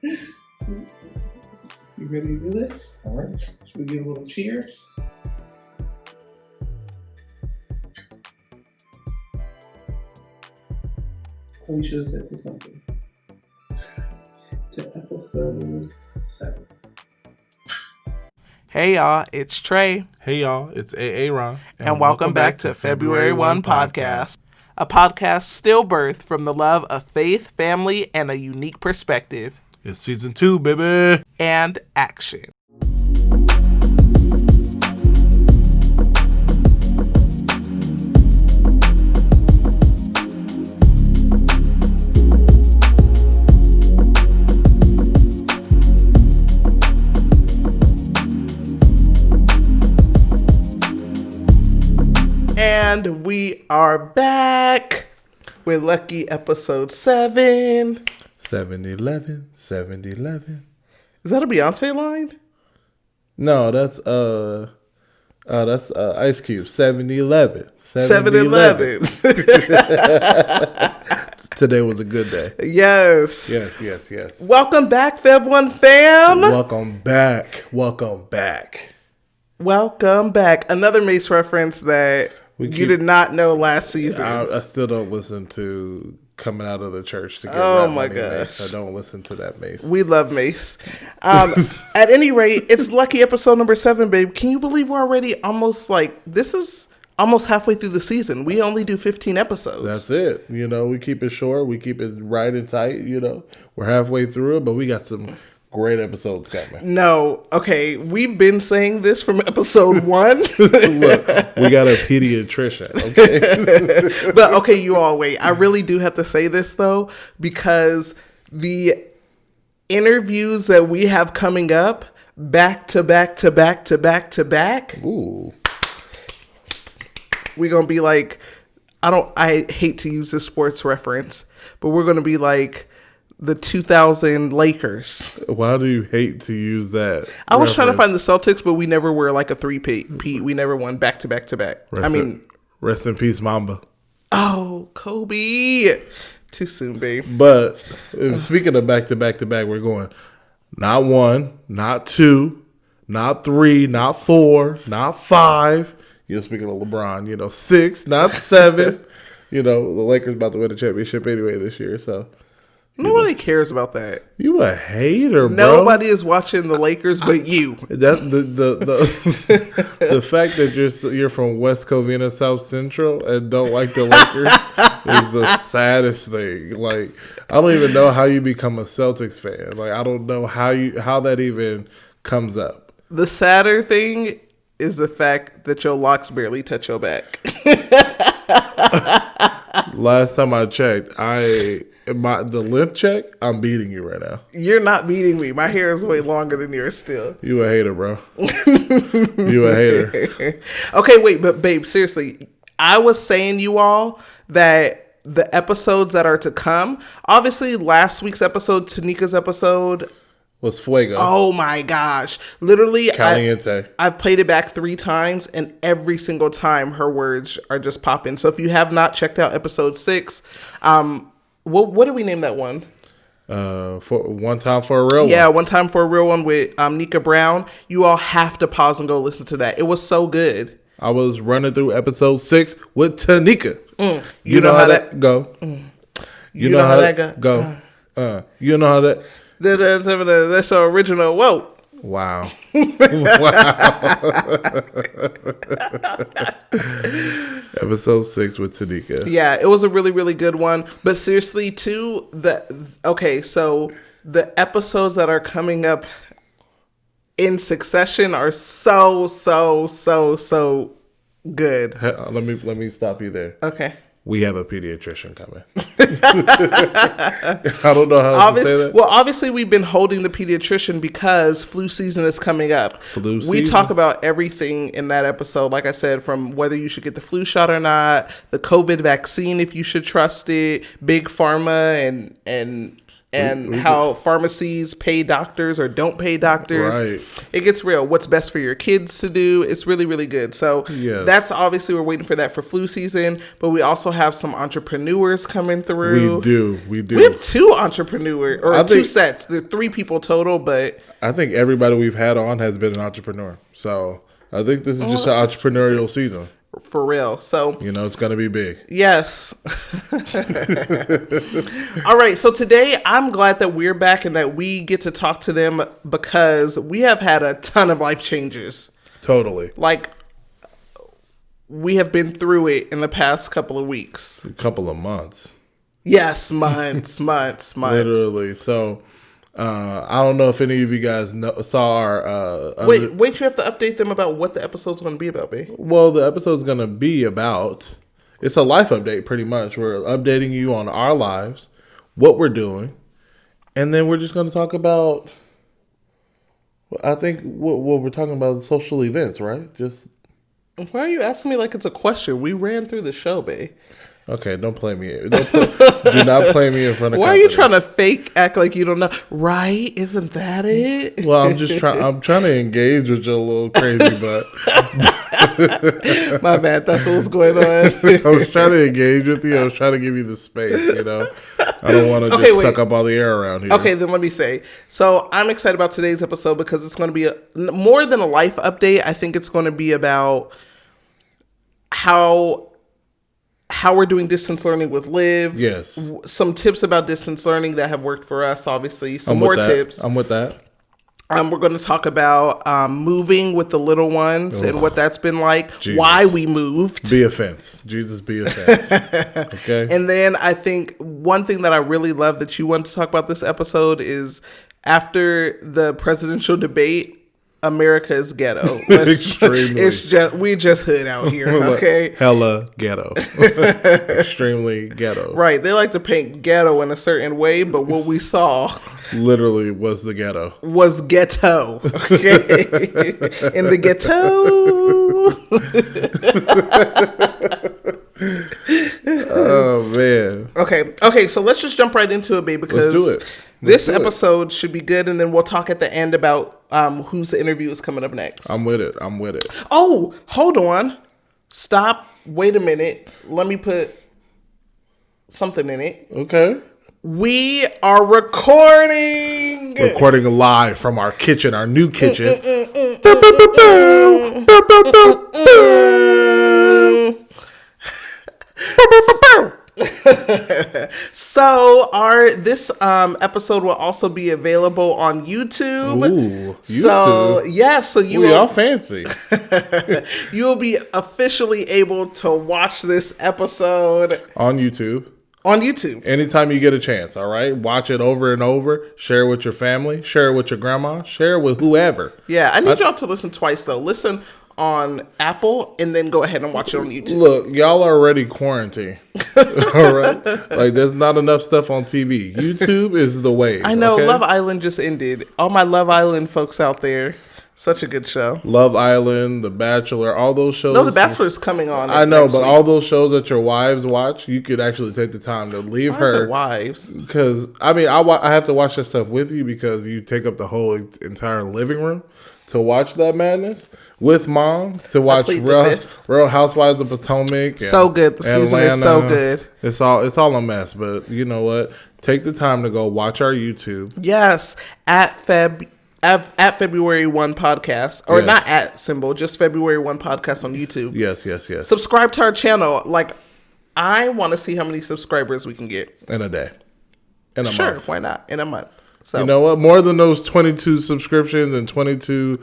You ready to do this? All right. Should we give a little cheers? We should have said to something. To episode 7. Hey y'all, it's Trey. Hey y'all, it's Aaron. And welcome back to February 1 Podcast. A podcast still birthed from the love of faith, family, and a unique perspective. It's season 2, baby. And action. And we are back with lucky episode 7. 7-11, 7-11. Is that a Beyonce line? No, that's Ice Cube. 7-11. 7-11. Today was a good day. Yes. Yes. Welcome back, Feb 1 fam. Welcome back. Another Mace reference that you did not know last season. I still don't listen to Coming Out of the Church to get Oh my gosh. I don't listen to that Mace. We love Mace. At any rate, it's lucky episode number 7, babe. Can you believe we're already this is almost halfway through the season. We only do 15 episodes. That's it. We keep it short. We keep it right and tight. We're halfway through it, but we got some great episodes coming. No. Okay. We've been saying this from episode 1. Look, we got a pediatrician. Okay. But okay, you all wait. I really do have to say this though, because the interviews that we have coming up back to back. Ooh. We're going to be like, I hate to use this sports reference, but we're going to be like the 2000 Lakers. Why do you hate to use that? I was trying to find the Celtics, but we never were like a 3-peat. We never won back to back. Rest in peace, Mamba. Oh, Kobe. Too soon, babe. But speaking of back to back, we're going not 1, not 2, not 3, not 4, not 5. Speaking of LeBron, 6, not 7. The Lakers about to win the championship anyway this year, so. Nobody cares about that. You a hater, bro. Nobody is watching the Lakers but you. That's the fact that you're from West Covina, South Central, and don't like the Lakers is the saddest thing. Like, I don't even know how you become a Celtics fan. Like, I don't know how that even comes up. The sadder thing is the fact that your locks barely touch your back. Last time I checked, the length check, I'm beating you right now. You're not beating me. My hair is way longer than yours still. You a hater, bro. You a hater. Okay, wait, but babe, seriously, I was saying you all that the episodes that are to come, obviously last week's episode, Tanika's episode, was Fuego. Oh my gosh. Literally, Caliente. I've played it back 3 times, and every single time her words are just popping. So if you have not checked out episode 6, what do we name that one? For One Time for a Real One. Yeah, One Time for a Real One with Nika Brown. You all have to pause and go listen to that. It was so good. I was running through episode 6 with Tanika. You know how that go. You know how that go. You know how that. That's so original. Whoa. Wow. Episode 6 with Tanika. Yeah, it was a really, really good one. But seriously, too, so the episodes that are coming up in succession are so good. Let me stop you there. Okay. We have a pediatrician coming. I don't know how to say that. Well, obviously, we've been holding the pediatrician because flu season is coming up. We talk about everything in that episode, like I said, from whether you should get the flu shot or not, the COVID vaccine, if you should trust it, big pharma, and and how pharmacies pay doctors or don't pay doctors. Right. It gets real. What's best for your kids to do. It's really, really good. So that's obviously, we're waiting for that for flu season, but we also have some entrepreneurs coming through. We do. We have two entrepreneurs, or two sets. There are 3 people total, but I think everybody we've had on has been an entrepreneur. So I think this is just an entrepreneurial season. For real. So, it's going to be big. Yes. All right. So today I'm glad that we're back and that we get to talk to them because we have had a ton of life changes. Totally. Like, we have been through it in the past couple of weeks. A couple of months. Yes. Months. Literally. So, I don't know if any of you guys saw our... Wait, you have to update them about what the episode's going to be about, babe. Well, the episode's going to be about... It's a life update, pretty much. We're updating you on our lives, what we're doing, and then we're just going to talk about... I think what we're talking about is social events, right? Just... Why are you asking me like it's a question? We ran through the show, babe. Okay, don't play me. Do not play me in front of. Why are you trying to fake act like you don't know? Right? Isn't that it? Well, I'm trying to engage with your little crazy butt. My bad. That's what was going on. I was trying to engage with you. I was trying to give you the space. I don't want to suck up all the air around here. Okay, then let me say. So I'm excited about today's episode because it's going to be more than a life update. I think it's going to be about how we're doing distance learning with Liv. Yes. Some tips about distance learning that have worked for us, obviously. Some more tips. I'm with that. We're going to talk about moving with the little ones and what that's been like, Jesus. Why we moved. Be offense. Jesus, be offense. Okay. And then I think one thing that I really love that you want to talk about this episode is after the presidential debate, America is ghetto. Extremely. We just hood out here, okay? Hella ghetto. Extremely ghetto. Right. They like to paint ghetto in a certain way, but what we saw literally was the ghetto. Was ghetto. Okay. In the ghetto. Oh man. Okay, so let's just jump right into it, babe, because let's do it. This episode should be good, and then we'll talk at the end about whose interview is coming up next. I'm with it. Oh, hold on. Stop. Wait a minute. Let me put something in it. Okay. We are recording. Recording live from our kitchen, our new kitchen. So this episode will also be available on YouTube. Ooh, YouTube. So you y'all fancy. You will be officially able to watch this episode on YouTube. On YouTube. Anytime you get a chance, all right? Watch it over and over. Share it with your family. Share it with your grandma. Share it with whoever. Yeah, I need y'all to listen twice, though. Listen on Apple and then go ahead and watch it on YouTube. Look, y'all are already quarantined. All right? Like, there's not enough stuff on TV. YouTube is the way. I know. Okay? Love Island just ended. All my Love Island folks out there. Such a good show. Love Island, The Bachelor, all those shows. No, The Bachelor is coming on. I know, but all those shows that your wives watch, you could actually take the time to leave her. Wives? Because, I have to watch that stuff with you because you take up the whole entire living room to watch that madness with mom, to watch Real Housewives of Potomac. So good. The season is so good. It's all a mess, but you know what? Take the time to go watch our YouTube. Yes, at February 1 podcast, or not at symbol, just February 1 podcast on YouTube. Yes. Subscribe to our channel. Like, I want to see how many subscribers we can get in a day, in a month. Sure, why not? In a month. So you know what? More than those 22 subscriptions and 22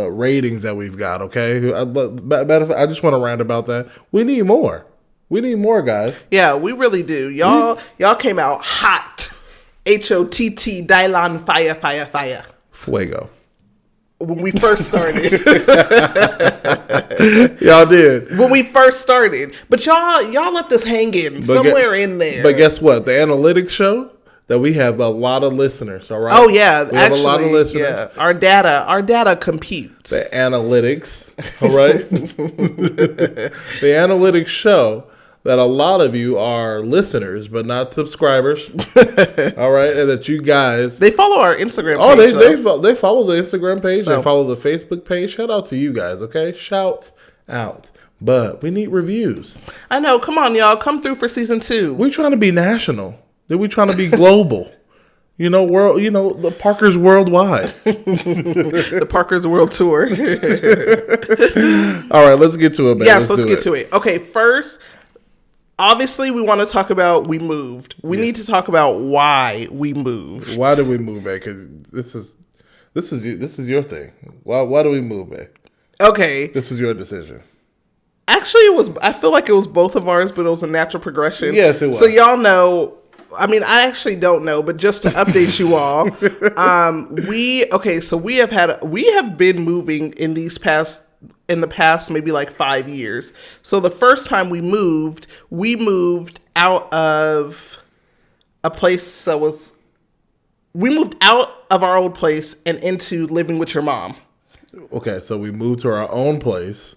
ratings that we've got. Okay. Matter of fact, I just want to rant about that. We need more. We need more, guys. Yeah, we really do. Y'all came out hot. HOTT, Dylan, fire. Fuego. When we first started. Y'all did. When we first started. But y'all left us hanging somewhere in there. But guess what? The analytics show that we have a lot of listeners, all right? Oh, yeah. We have a lot of listeners. Yeah. Our data computes. The analytics, all right? The analytics show that a lot of you are listeners, but not subscribers. All right, and that you guys they follow our Instagram oh, page. they follow the Instagram page. So. They follow the Facebook page. Shout out to you guys, okay? Shout out. But we need reviews. I know. Come on, y'all. Come through for season 2. We trying to be national. Then we trying to be global. You know, world. You know, the Parker's worldwide. The Parker's World Tour. All right, let's get to it, man. Yes, let's get to it. Okay, first, obviously, we want to talk about we moved. We need to talk about why we moved. Why did we move, man? Because this is your thing. Why do we move, man? Okay. This was your decision. Actually, it was. I feel like it was both of ours, but it was a natural progression. Yes, it was. So y'all know. I mean, I actually don't know, but just to update you all, we have been moving in the past maybe like 5 years. So the first time we moved out of a place we moved out of our old place and into living with your mom. Okay, so we moved to our own place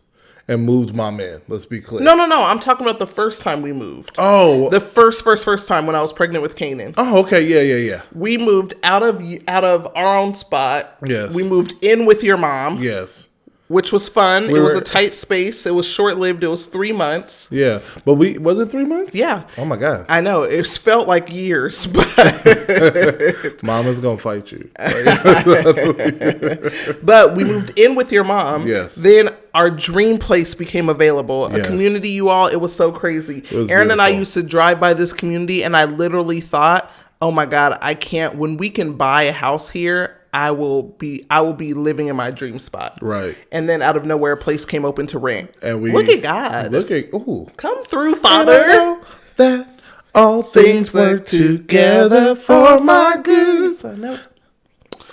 and moved Mom in. Let's be clear. No. I'm talking about the first time we moved. Oh. The first time when I was pregnant with Kanan. Oh, okay. Yeah. We moved out of our own spot. Yes. We moved in with your mom. Yes. Which was fun. It was a tight space. It was short-lived. It was 3 months. Yeah. But was it 3 months? Yeah. Oh, my God. I know. It felt like years, but... Mama's going to fight you. But we moved in with your mom. Yes. Then our dream place became available. Yes. A community, you all. It was so crazy. Was Aaron and I beautiful. used to drive by this community, and I literally thought, oh, my God, I can't... When we can buy a house here... I will be living in my dream spot. Right. And then out of nowhere, a place came open to rent. And we look at God. Ooh. Come through, Father. And I know that all things work together for my good.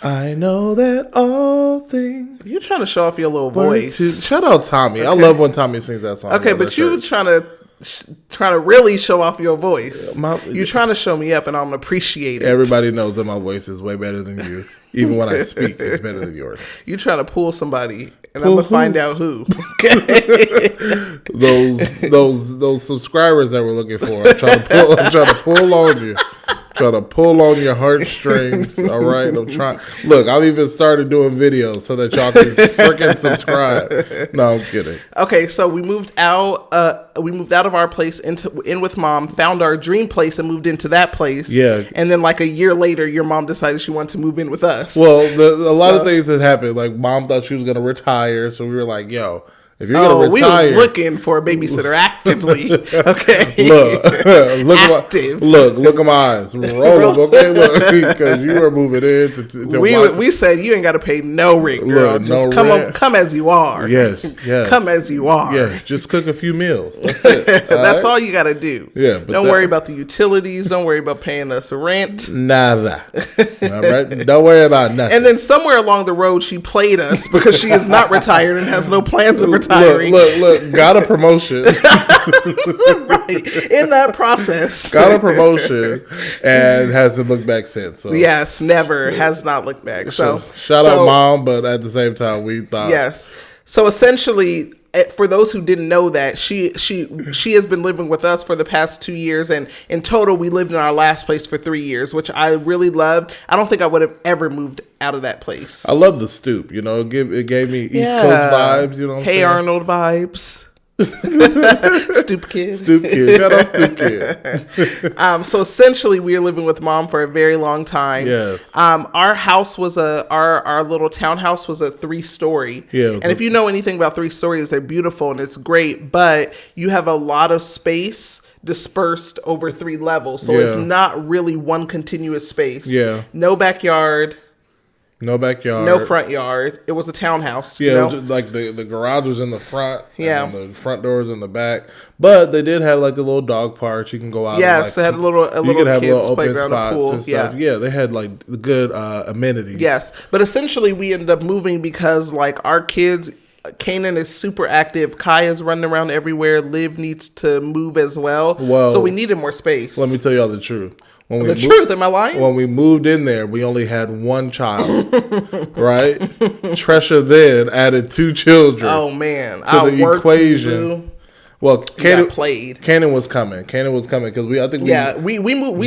I know that all things. You're trying to show off your little voice. Shut out, Tommy. Okay. I love when Tommy sings that song. Okay, but you trying to really show off your voice. You're trying to show me up, and I'm gonna appreciate it. Everybody knows that my voice is way better than you. Even when I speak, it's better than yours. You trying to pull somebody, and I'm gonna find out who. those subscribers that we're looking for. I'm trying to pull on you. Trying to pull on your heartstrings. All right, I'm trying. Look, I've even started doing videos so that y'all can freaking subscribe. No, I'm kidding. Okay, so we moved out. We moved out of our place in with Mom. Found our dream place and moved into that place. Yeah, and then like a year later, your mom decided she wanted to move in with us. Well, a lot of things that happened. Like Mom thought she was gonna retire, so we were like, "Yo." If you're gonna retire, we was looking for a babysitter actively. Okay, look at my eyes, roll them. Okay, look, because you were moving in. We said you ain't got to pay no rent, girl. Just come as you are. Yes, come as you are. Yes, just cook a few meals. That's it. That's all you got to do. Yeah, but don't worry about the utilities. Don't worry about paying us rent. Nada. All right, don't worry about nothing. And then somewhere along the road, she played us because she is not retired and has no plans of retiring. Look, got a promotion. Right. In that process. Got a promotion and hasn't looked back since. So. Yes, never. Has not looked back. So shout out Mom, but at the same time, we thought. Yes. So essentially, for those who didn't know that, she has been living with us for the past 2 years, and in total we lived in our last place for 3 years, which I really loved. I don't think I would have ever moved out of that place. I love the stoop. You know, it gave me East Coast vibes. You know, Hey Arnold vibes. Stoop kid. Shout out Stoop kid. So essentially we were living with Mom for a very long time. Yes. Our house was our little townhouse was a 3-story. Yeah. And if you know anything about 3 stories, they're beautiful and it's great, but you have a lot of space dispersed over 3 levels. So it's not really one continuous space. Yeah. No backyard. No backyard. No front yard. It was a townhouse. Yeah, you know? just like the garage was in the front. Yeah. And the front door was in the back. But they did have like a little dog park. You can go out. Yes, they had a little kids playground, a pool. And stuff. Yeah, they had like good amenities. Yes, but essentially we ended up moving because like our kids, Kanan is super active. Kaya's running around everywhere. Liv needs to move as well. So we needed more space. Let me tell y'all the truth. Truth, am I lying? When we moved in there, we only had 1 child, right? Tresha then added 2 children. Oh man, to the equation. Well, got played. Cannon was coming because we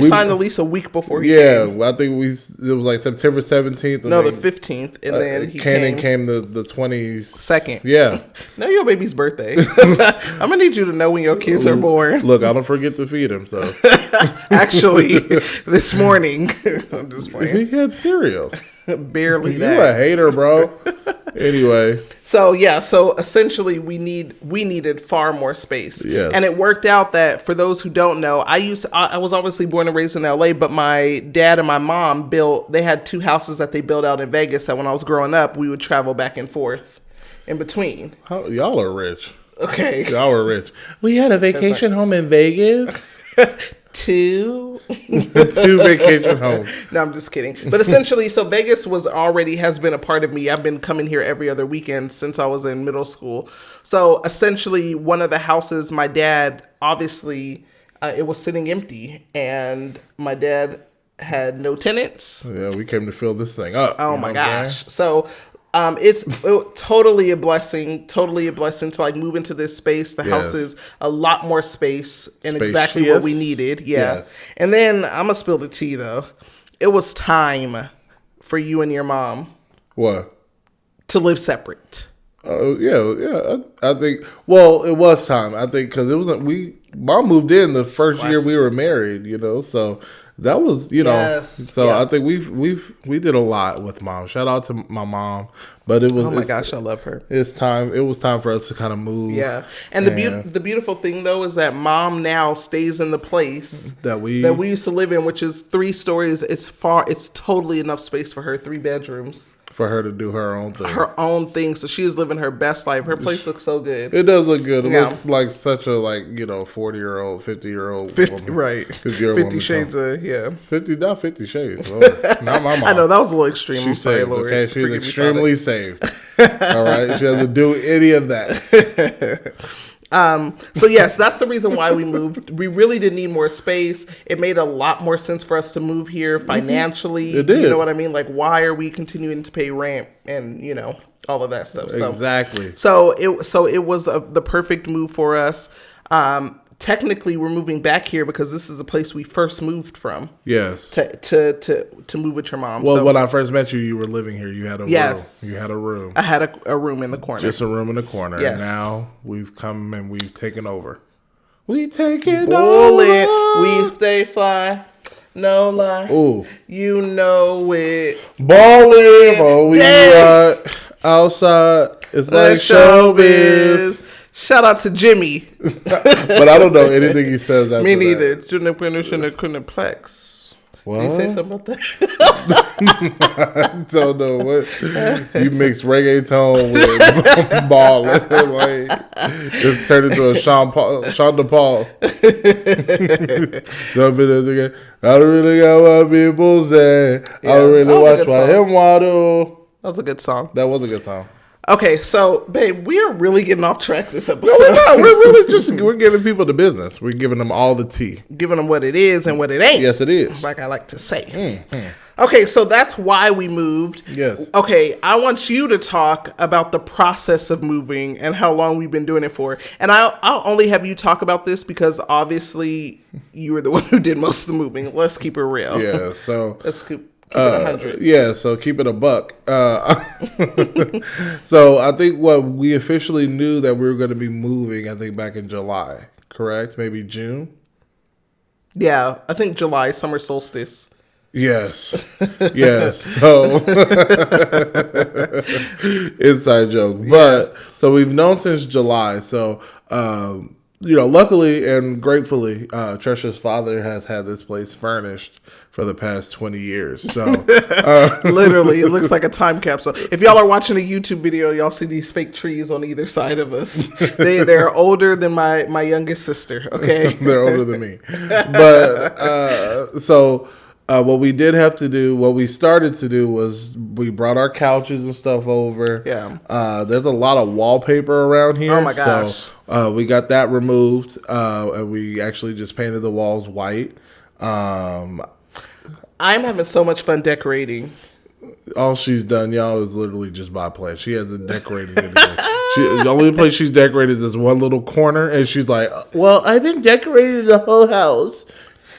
signed the lease a week before he came. I think it was like September 17th. No, the 15th, and then Cannon came the 22nd. Yeah. No, your baby's birthday. I'm gonna need you to know when your kids are born. Look, I don't forget to feed him. So actually, this morning, I'm just playing. He had cereal. Barely that. You a hater, bro. Anyway. So essentially we needed far more space. Yes. And it worked out that, for those who don't know, I was obviously born and raised in LA, but my dad and my mom they had 2 houses that they built out in Vegas that when I was growing up, we would travel back and forth in between. Y'all are rich. Okay. Y'all are rich. We had a vacation home in Vegas. 2 vacation homes. No, I'm just kidding. But essentially, so Vegas has been a part of me. I've been coming here every other weekend since I was in middle school. So essentially, one of the houses, my dad, obviously, it was sitting empty, and my dad had no tenants. Yeah, we came to fill this thing up. Oh my gosh. So it's totally a blessing to like move into this space. The house is a lot more space and exactly what we needed. Yeah. Yes. And then I'm gonna spill the tea though. It was time for you and your mom. What? To live separate. Oh yeah. I think. Well, it was time. I think because it wasn't. Mom moved in the first year we were married. So. That was, I think we did a lot with Mom. Shout out to my mom, but it was. Oh my gosh, I love her. It's time. It was time for us to kind of move. Yeah, and the beautiful thing though is that Mom now stays in the place that we used to live in, which is 3 stories. It's totally enough space for her, 3 bedrooms. For her to do her own thing. Her own thing. So she is living her best life. Her place looks so good. It does look good. It looks like such a 40-year-old, 50-year-old 50, right. 50 shades of, yeah. 50, not 50 shades. Lord. Not my mom. I know, that was a little extreme. She's saved, Lord. Okay? She's extremely saved. All right? She doesn't do any of that. So yes, that's the reason why we moved. We really did need more space. It made a lot more sense for us to move here financially. It did. You know what I mean? Like, why are we continuing to pay rent and, all of that stuff? Exactly. So it was the perfect move for us. Technically, we're moving back here because this is a place we first moved from. Yes. To move with your mom. Well, when I first met you, you were living here. You had a room. You had a room. I had a room in the corner. Just a room in the corner. Yes. And now we've come and we've taken over. We take it over. We stay fly. No lie. Ooh. You know it. Ballin'. Oh, we right outside. It's like showbiz. Shout out to Jimmy. But I don't know anything he says after Me neither. Couldn't plex. What? Did you say something about that? I don't know what. You mix reggaeton with ballin'. Like, it's turned into a Sean DePaul. I don't really got what people say. I don't really watch what him waddle. That was a good song. That was a good song. Okay, so, babe, we are really getting off track this episode. No, we're not. We're really we're giving people the business. We're giving them all the tea. Giving them what it is and what it ain't. Yes, it is. Like I like to say. Mm-hmm. Okay, so that's why we moved. Yes. Okay, I want you to talk about the process of moving and how long we've been doing it for. And I'll only have you talk about this because obviously you were the one who did most of the moving. Let's keep it real. Yeah, so... Let's keep it 100. Yeah, so keep it a buck. So I think what we officially knew that we were going to be moving, I think back in July, correct? Maybe June? Yeah, I think July, summer solstice. Yes. Yes. So inside joke. But so we've known since July. So luckily and gratefully, Tresha's father has had this place furnished for the past 20 years. So literally, it looks like a time capsule. If y'all are watching a YouTube video, y'all see these fake trees on either side of us. They're older than my youngest sister. Okay, they're older than me. But what we did have to do, what we started to do was we brought our couches and stuff over. Yeah. There's a lot of wallpaper around here. Oh my gosh. So we got that removed, and we actually just painted the walls white. I'm having so much fun decorating. All she's done, y'all, is literally just buy plants. She hasn't decorated anything. The only place she's decorated is one little corner, and she's like, "Well, I've been decorating the whole house."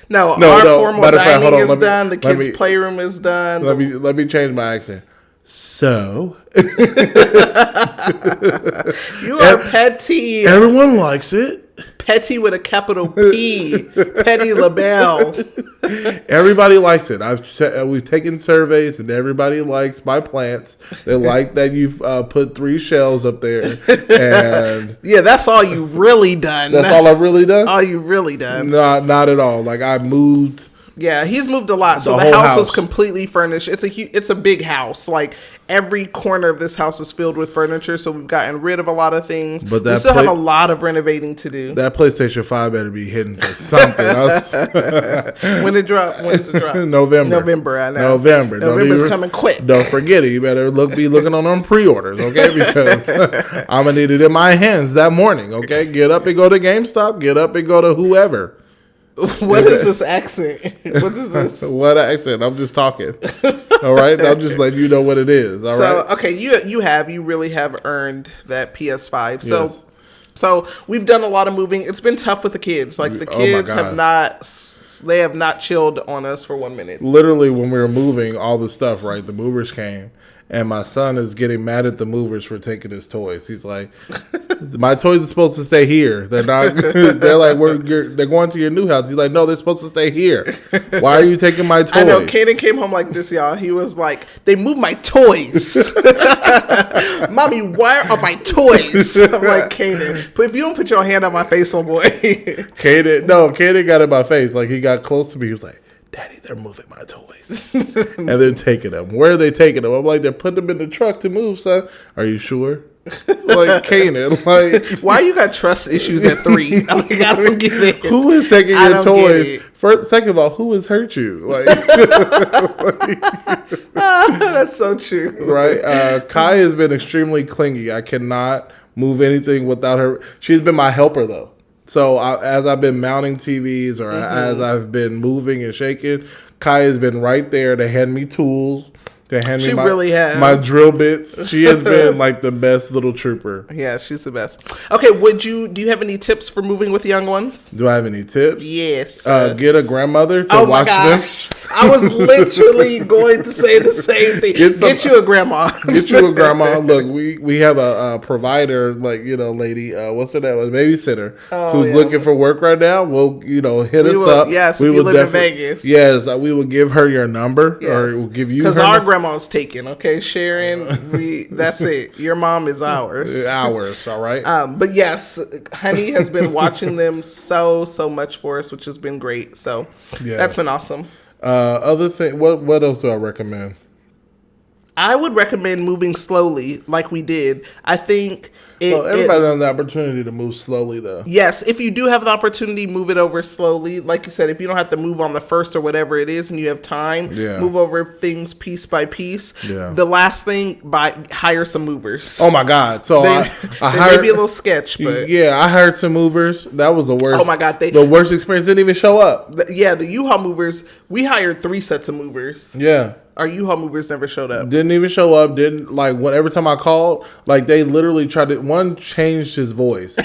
No, our formal dining is done. The kids' playroom is done. Let me change my accent. So you are petty. Everyone likes it. Petty with a capital P. Petty LaBelle. Everybody likes it. We've taken surveys, and everybody likes my plants. They like that you've put 3 shells up there. And yeah, that's all you've really done. That's all I've really done? All you've really done. Not at all. Like, I moved. Yeah, he's moved a lot. So the house is completely furnished. It's a big house. Like, every corner of this house is filled with furniture. So we've gotten rid of a lot of things. But we still have a lot of renovating to do. That PlayStation 5 better be hidden for something else. When does it drop? November. I know. November's coming quick. Don't forget it. You better be looking on pre-orders, okay? Because I'm gonna need it in my hands that morning. Okay, get up and go to GameStop. Get up and go to whoever. What is this accent? What is this? What accent? I'm just talking. All right, I'm just letting you know what it is. All right. Okay, you really have earned that PS5. So we've done a lot of moving. It's been tough with the kids. Like, the kids have not chilled on us for 1 minute. Literally, when we were moving all the stuff, right? The movers came. And my son is getting mad at the movers for taking his toys. He's like, "My toys are supposed to stay here. They're not. They're like, they're going to your new house." He's like, "No, they're supposed to stay here. Why are you taking my toys?" I know. Kaden came home like this, y'all. He was like, "They moved my toys, Mommy. Why are my toys?" I'm like, Kaden, but if you don't put your hand on my face, oh boy. Kaden got in my face. Like, he got close to me. He was like, "Daddy, they're moving my toys." And they're taking them. Where are they taking them? I'm like, "They're putting them in the truck to move, son." "Are you sure?" Like, Kanan, like, why you got trust issues at 3? Like, I don't get it. Who is taking your toys? First, second of all, who has hurt you? Like, that's so true. Right? Kai has been extremely clingy. I cannot move anything without her. She's been my helper, though. So as I've been mounting TVs or as I've been moving and shaking, Kai has been right there to hand me tools, to hand me my drill bits. She has been like the best little trooper. Yeah, she's the best. Okay, do you have any tips for moving with young ones? Do I have any tips? Yes. Get a grandmother to watch them. I was literally going to say the same thing. Get you a grandma. Get you a grandma. Look, we have a provider, like, lady, what's her name? A babysitter who's looking for work right now. We'll, hit us up. Yes, we will live in Vegas. Yes, we will give her your number, or we'll give you her because our grandma's taken. Okay, Sharon, that's it. Your mom is ours. Ours, all right. But yes, Honey has been watching them so much for us, which has been great. So that's been awesome. Other thing, what else do I recommend? I would recommend moving slowly, like we did. I think everybody has the opportunity to move slowly, though. Yes, if you do have the opportunity, move it over slowly. Like you said, if you don't have to move on the first or whatever it is, and you have time, move over things piece by piece. Yeah. The last thing, hire some movers. Oh my God! So they may be a little sketch, but I hired some movers. That was the worst. Oh my God! The worst experience. Didn't even show up. The U-Haul movers. We hired 3 sets of movers. Yeah. Our U-Haul movers never showed up. Didn't even show up. Didn't every time I called, they literally tried to. One changed his voice.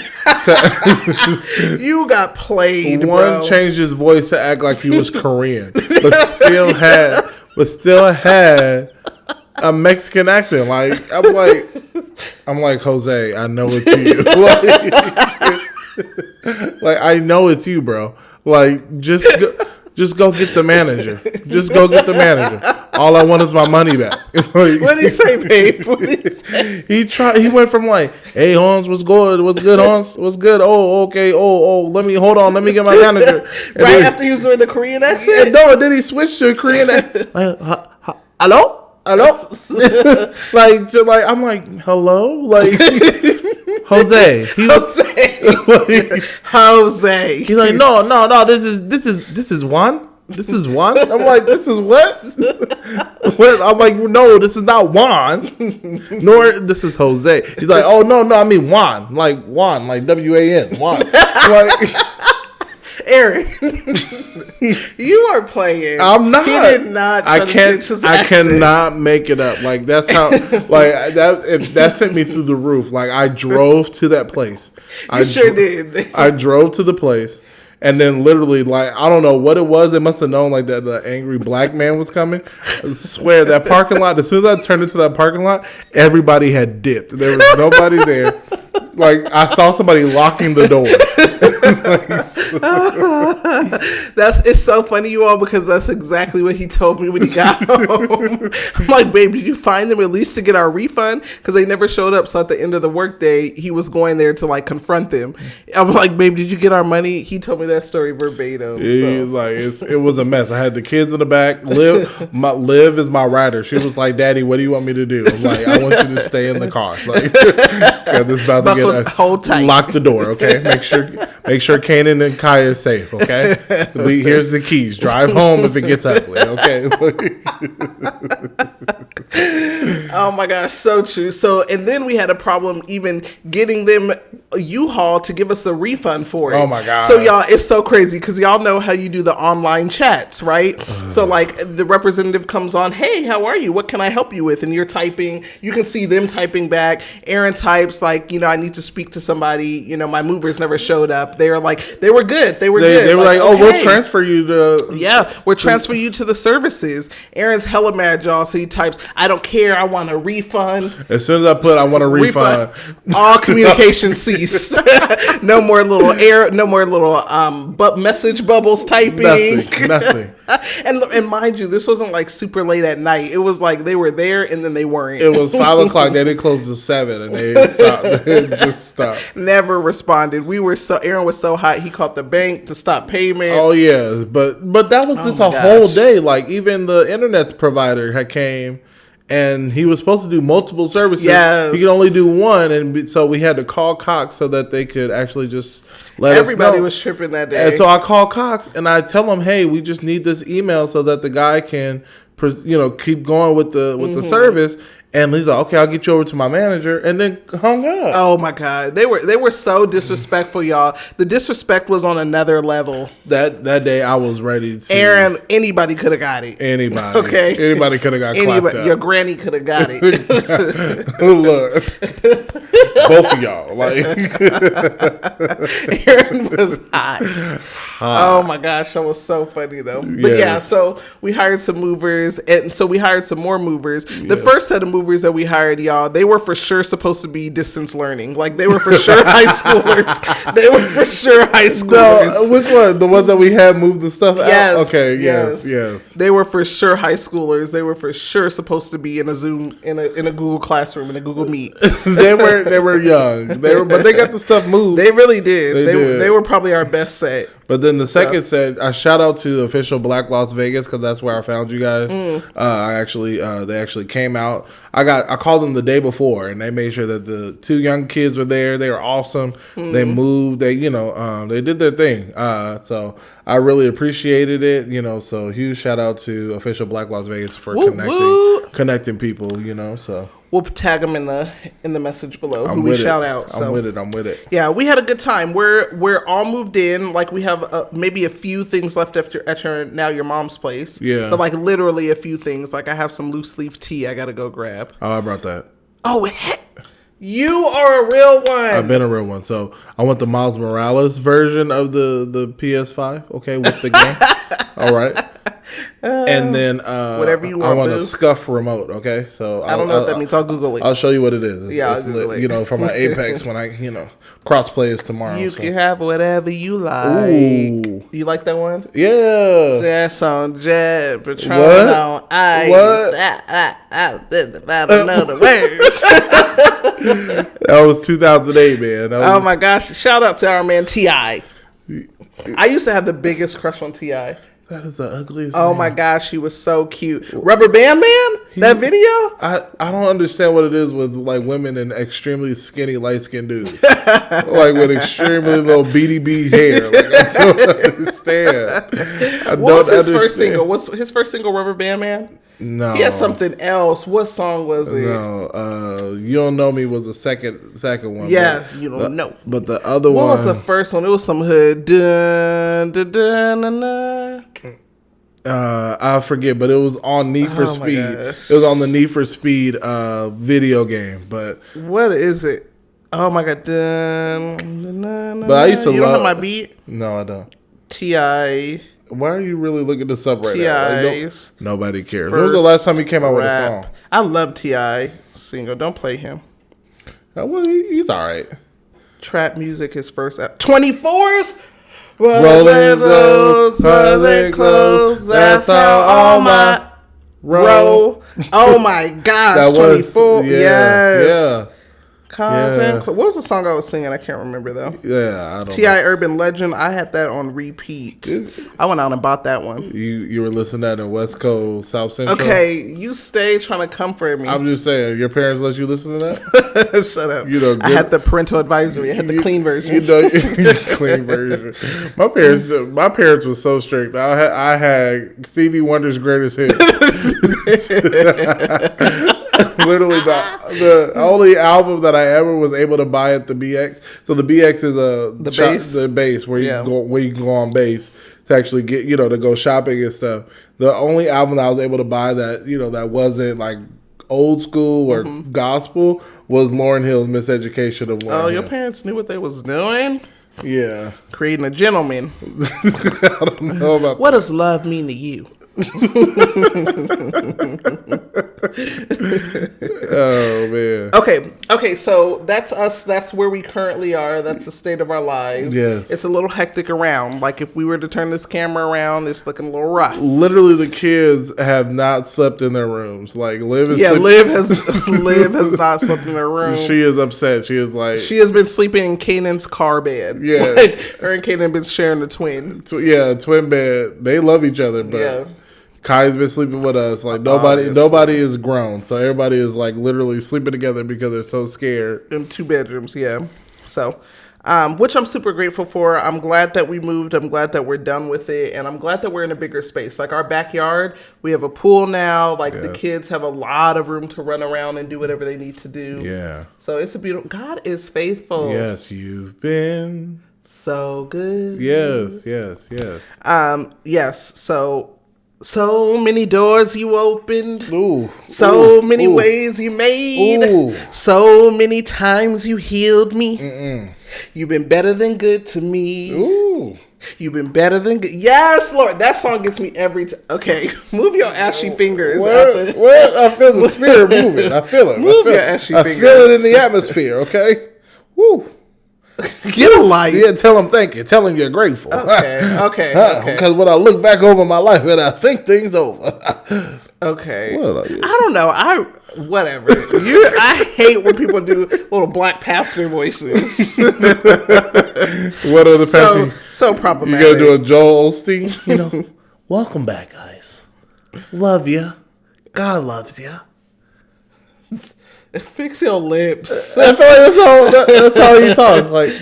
You got played. One changed his voice to act like he was Korean, but still had a Mexican accent. I'm like Jose. I know it's you. I know it's you, bro. Just go get the manager. Just go get the manager. All I want is my money back. What did he say, babe? What did he say? He went from "Hey, Hans, what's good? What's good, Hans? What's good? Oh, okay. Oh, let me get my manager." And after he was doing the Korean accent? No, and then he switched to a Korean accent. Hello? Hello? I'm like, hello? Jose. Jose. He's like, no. This is Juan. This is Juan. I'm like, this is what? I'm like, no, this is not Juan. Nor this is Jose. He's like, oh no, I mean Juan. Like Juan, like WAN. Juan. Aaron, you are playing. I'm not. He did not. I cannot make it up. Like that's how. Like that sent me through the roof. Like I drove to that place. You sure did. I drove to the place. And then literally, like, I don't know what it was. They must have known, like, that the angry black man was coming. I swear, that parking lot, as soon as I turned into that parking lot, everybody had dipped. There was nobody there. Like, I saw somebody locking the door. It's so funny, you all, because that's exactly what he told me when he got home. I'm like, babe, did you find them at least to get our refund? Because they never showed up. So at the end of the workday, he was going there to like confront them. I'm like, babe, did you get our money? He told me that story verbatim. It was a mess. I had the kids in the back. Liv is my rider. She was like, Daddy, what do you want me to do? I'm like, I want you to stay in the car. Like, it's about to hold tight. Lock the door, okay? Make sure Kanan and Kaya is safe, okay? Here's the keys. Drive home if it gets ugly, okay? Oh my gosh, so true. So, and then we had a problem even getting them a U-Haul to give us a refund for it. Oh my god. So y'all, it's so crazy because y'all know how you do the online chats, right? So like the representative comes on, hey, how are you? What can I help you with? And you're typing, you can see them typing back. Aaron types like, I need to speak to somebody. My movers never showed up. They were like, they were good. They were good. They were like, oh, okay. We'll transfer you to. Yeah, we'll transfer you to the services. Aaron's hella mad, y'all. So he types, I don't care. I want a refund. As soon as I put, I want a refund. All communication ceased. No more little message bubbles typing. Nothing. And mind you, this wasn't like super late at night. It was like they were there and then they weren't. It was 5 o'clock. They didn't close to 7 and they stopped. They just stopped. Never responded. Aaron was so hot. He called the bank to stop payment. Oh yeah, but that was just a whole day. Like even the internet provider had came. And he was supposed to do multiple services. Yes. He could only do one, and so we had to call Cox so that they could actually just let us know. Everybody was tripping that day. And so I call Cox, and I tell him, hey, we just need this email so that the guy can, keep going with the service. And he's like, okay, I'll get you over to my manager, and then hung up. Oh my God, they were so disrespectful, y'all. The disrespect was on another level. That day, I was ready to. Aaron, anybody could have got it. Anybody, okay, anybody could have got clapped up. Your granny could have got it. Look, both of y'all, like Aaron was hot. Oh my gosh, that was so funny though. But yeah, so we hired some movers, and so we hired some more movers. The first set of movers that we hired, y'all, they were for sure supposed to be distance learning. Like they were for sure high schoolers. They were for sure high schoolers. No, which one? The ones that we had moved the stuff yes, out? Okay, yes. They were for sure high schoolers. They were for sure supposed to be in a Zoom, in a Google Classroom, in a Google Meet. They were young. But they got the stuff moved. They really did. They were probably our best set. But then the second set, I shout out to official Black Las Vegas because that's where I found you guys. They actually came out. I called them the day before, and they made sure that the 2 young kids were there. They were awesome. They moved. They they did their thing. So I really appreciated it. So huge shout out to official Black Las Vegas for connecting people. So. We'll tag them in the message below. Who we shout out. So. I'm with it. Yeah, we had a good time. We're all moved in. Like we have maybe a few things left at your mom's place. Yeah, but like literally a few things. Like I have some loose leaf tea I gotta go grab. Oh, I brought that. Oh heck, you are a real one. I've been a real one. So I want the Miles Morales version of the PS5. Okay, with the game. All right. And then whatever you want. I want a scuff remote. Okay, so I don't know what that means. I'll Google it. I'll show you what it is. I'll Google it. For my Apex when I crossplay is tomorrow. You can have whatever you like. Ooh. You like that one? Yeah. Sass on Jet, Patron on Ice. What? I don't know the words. That was 2008, man. Oh my gosh! Shout out to our man T.I. I used to have the biggest crush on T.I. That is the ugliest. Oh man. my gosh, he was so cute. Rubber Band Man? That video? I don't understand what it is with like women and extremely skinny light skinned dudes. Like with extremely little BDB hair. Like I don't understand. What was his first single? What's his first single, Rubber Band Man? No. He had something else. What song was it? No. You Don't Know Me was the second one. Yeah, You Don't Know. But the other What one. was the first one? It was some hood. Dun, dun, dun, dun, dun. I forget, but it was on Need for Speed. Gosh. It was on the Need for Speed video game. But what is it? Oh my god! Dun, dun, dun, but I used to you love. don't have my beat? No, I don't. T.I. Why are you really looking this up right now? Like, nobody cares. When was the last time he came out with a song? I love T.I. single. Don't play him. Well, he's all right. Trap music, his first 24s. Rolling close, that's how all my roll. Oh my gosh, 24. Yes. Yeah. What was the song I was singing? I can't remember though. Yeah, I don't T.I. Urban Legend. I had that on repeat. I went out and bought that one. You were listening to that in West Coast, South Central? Okay, you stay trying to comfort me. I'm just saying, your parents let you listen to that? Shut up. I had the parental advisory. I had the clean version. Clean version. My parents were so strict. I had Stevie Wonder's greatest hits. Literally the only album that I ever was able to buy at the BX. So the BX is the base where you can go on base to actually get to go shopping and stuff. The only album that I was able to buy that that wasn't like old school or gospel was Lauryn Hill's Miseducation of Lauryn Hill. Your parents knew what they was doing. Yeah, creating a gentleman. I don't know about what does love mean to you? Oh man. Okay, so that's us. That's where we currently are. That's the state of our lives. Yes. It's a little hectic around. Like if we were to turn this camera around, it's looking a little rough. Literally the kids have not slept in their rooms. Like Liv has not slept in her room. She is upset. She is like she has been sleeping in Kanan's car bed. Yeah. Like, her and Kanan been sharing the twin. Twin bed. They love each other, but Kai's been sleeping with us. Like nobody is grown, so everybody is like literally sleeping together because they're so scared. In 2 bedrooms, yeah. So, which I'm super grateful for. I'm glad that we moved. I'm glad that we're done with it, and I'm glad that we're in a bigger space. Like our backyard, we have a pool now. Like the kids have a lot of room to run around and do whatever they need to do. Yeah. So it's a beautiful. God is faithful. Yes, you've been so good. Yes. Yes. So many doors you opened. Ooh. So many ways you made. Ooh. So many times you healed me. Mm-mm. You've been better than good to me. Ooh. You've been better than good. Yes, Lord. That song gets me every time. Okay. Move your ashy fingers. Well, I feel the spirit moving. I feel it. Move your ashy fingers. I feel it in the atmosphere, okay? Woo. Get a light. Yeah, tell him thank you. Tell him you're grateful. Okay. Because when I look back over my life and I think things over. Okay. I don't know. Whatever. I hate when people do little black pastor voices. What other pastor? So problematic. You gotta do a Joel Osteen? Welcome back, guys. Love you. God loves you. Fix your lips. That's all he talks like.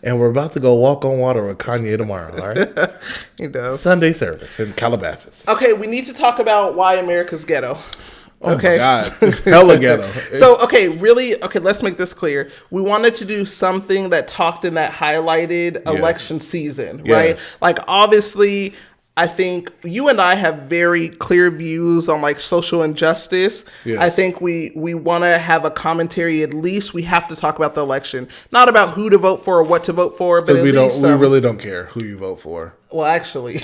And we're about to go walk on water with Kanye tomorrow, all right? He does. Sunday service in Calabasas. Okay, we need to talk about why America's ghetto. Oh my God. Hella ghetto. So, let's make this clear. We wanted to do something that talked in that highlighted election season, right? Like, obviously, I think you and I have very clear views on like social injustice. Yes. I think we want to have a commentary. At least we have to talk about the election, not about who to vote for or what to vote for. But we really don't care who you vote for. Well, actually,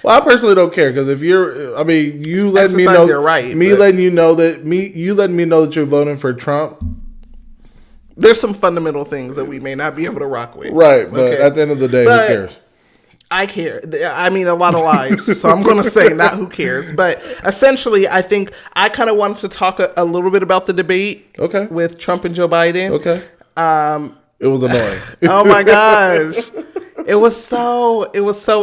I personally don't care because you let me know. Right, letting you know that you're voting for Trump. There's some fundamental things that we may not be able to rock with. Right, but at the end of the day, who cares? I care. I mean, a lot of lives. So I'm going to say not who cares. But essentially, I think I kind of wanted to talk a little bit about the debate with Trump and Joe Biden. Okay. It was annoying. Oh, my gosh. It was so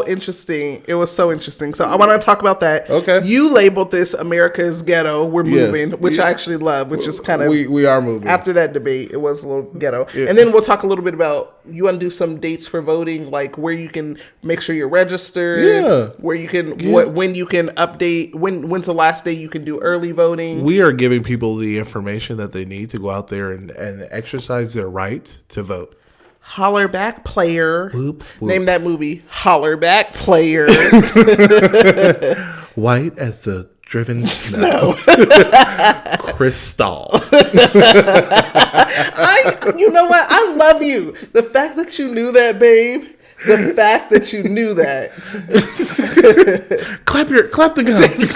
interesting. It was so interesting. So I want to talk about that. Okay. You labeled this America's Ghetto. We're moving, which I actually love, which is kind of... We are moving. After that debate, it was a little ghetto. Yeah. And then we'll talk a little bit about, you want to do some dates for voting, like where you can make sure you're registered, where you can, when you can update, when's the last day you can do early voting. We are giving people the information that they need to go out there and exercise their right to vote. Holler back, player. Whoop, whoop. Name that movie. Holler back, player. White as the driven snow. Crystal. You know what? I love you. The fact that you knew that, babe. The fact that you knew that. clap the guns.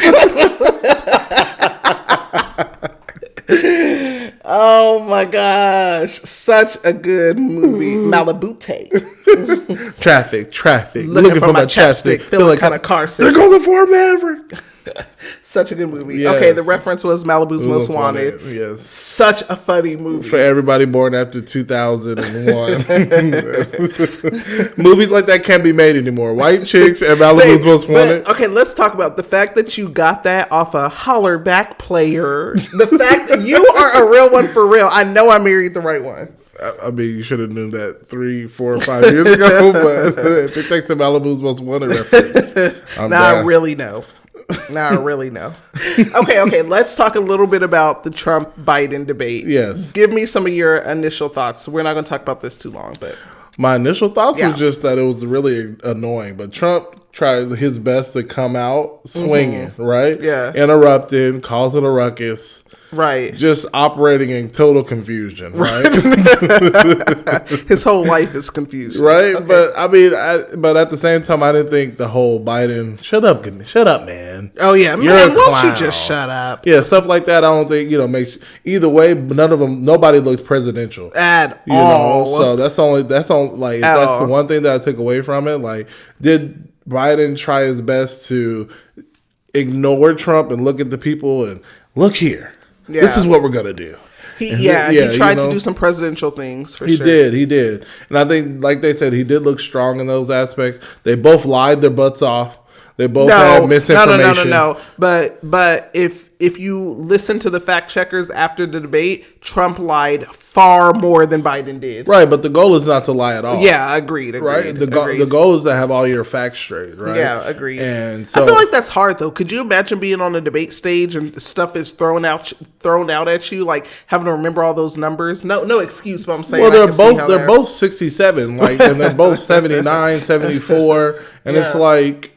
Oh my gosh. Such a good movie. Malabute. Traffic. Looking for my chapstick. Feeling kind of car sick. They're going for a Maverick. Such a good movie. Yes. Okay, the reference was Malibu's Most Wanted. Yes. Such a funny movie. For everybody born after 2001. Movies like that can't be made anymore. White chicks and Malibu's Most Wanted. Okay, let's talk about the fact that you got that off a holler back player. The fact that you are a real one for real. I know I married the right one. I mean, you should have known that 3, 4, or 5 years ago. But if it takes a Malibu's Most Wanted reference, I really know. Now I really know. Okay. Let's talk a little bit about the Trump-Biden debate. Yes. Give me some of your initial thoughts. We're not going to talk about this too long, but my initial thoughts was just that it was really annoying. But Trump tried his best to come out swinging, right? Yeah. Interrupting, causing a ruckus. Right. Just operating in total confusion, right? His whole life is confusion. Right? Okay. But I mean, but at the same time, I didn't think the whole Biden, shut up, man. Oh, yeah. Man, won't you just shut up? Yeah, stuff like that, I don't think, makes, either way, nobody looked presidential. At all. So that's the one thing that I took away from it. Like, did Biden try his best to ignore Trump and look at the people and look here? Yeah. This is what we're going to do. He tried to do some presidential things for sure. He did. And I think, like they said, he did look strong in those aspects. They both lied their butts off. They both had misinformation. No. But if you listen to the fact checkers after the debate, Trump lied far more than Biden did. Right, but the goal is not to lie at all. Yeah, agreed. Right, the goal is to have all your facts straight. Right. Yeah, agreed. And so I feel like that's hard though. Could you imagine being on a debate stage and stuff is thrown out at you, like having to remember all those numbers? No excuse, but I'm saying. Well, they're both 67, like, and they're both 79, 74, and it's like.